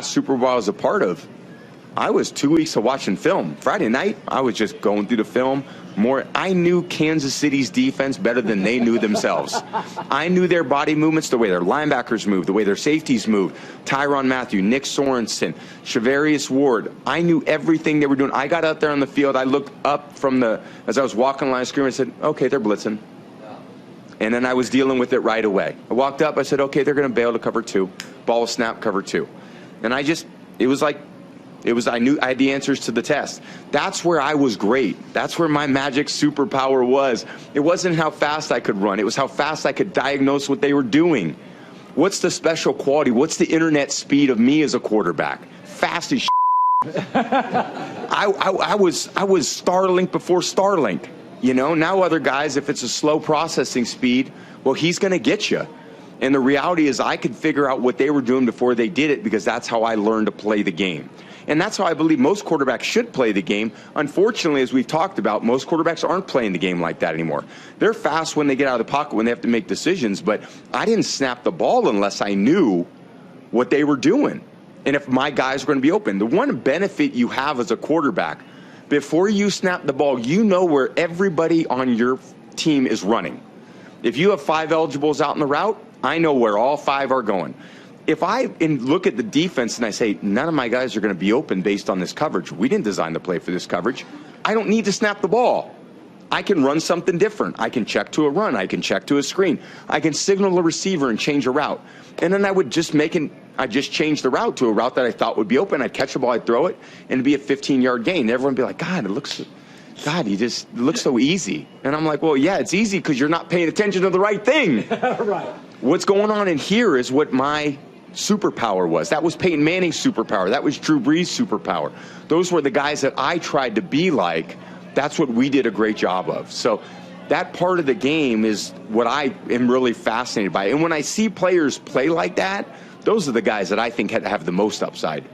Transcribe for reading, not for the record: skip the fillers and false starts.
last Super Bowl I was a part of, I was 2 weeks of watching film. Friday night, I was just going through the film. I knew Kansas City's defense better than they knew themselves. I knew their body movements, the way their linebackers moved, the way their safeties moved. Tyrann Mathieu, Nick Sorensen, Shavarius Ward. I knew everything they were doing. I got out there on the field. I looked up as I was walking the line of scrimmage, I said, okay, they're blitzing. And then I was dealing with it right away. I walked up, I said, okay, they're going to bail to cover 2. Ball snap, cover 2. And I knew I had the answers to the test. That's where I was great. That's where my magic superpower was. It wasn't how fast I could run. It was how fast I could diagnose what they were doing. What's the special quality? What's the internet speed of me as a quarterback? Fast as I was Starlink before Starlink. You know, now other guys, if it's a slow processing speed, well, he's going to get you. And the reality is I could figure out what they were doing before they did it, because that's how I learned to play the game. And that's how I believe most quarterbacks should play the game. Unfortunately, as we've talked about, most quarterbacks aren't playing the game like that anymore. They're fast when they get out of the pocket, when they have to make decisions, but I didn't snap the ball unless I knew what they were doing and if my guys were going to be open. The one benefit you have as a quarterback, before you snap the ball, you know where everybody on your team is running. If you have 5 eligibles out in the route, I know where all 5 are going. If I look at the defense and I say, none of my guys are going to be open based on this coverage, we didn't design the play for this coverage, I don't need to snap the ball. I can run something different. I can check to a run. I can check to a screen. I can signal a receiver and change a route. And then I would just change the route to a route that I thought would be open. I'd catch the ball, I'd throw it, and it'd be a 15-yard gain. And everyone would be like, God, it looks so easy. And I'm like, well, yeah, it's easy because you're not paying attention to the right thing. Right. What's going on in here is what my superpower was. That was Peyton Manning's superpower. That was Drew Brees' superpower. Those were the guys that I tried to be like. That's what we did a great job of. So that part of the game is what I am really fascinated by. And when I see players play like that, those are the guys that I think have the most upside.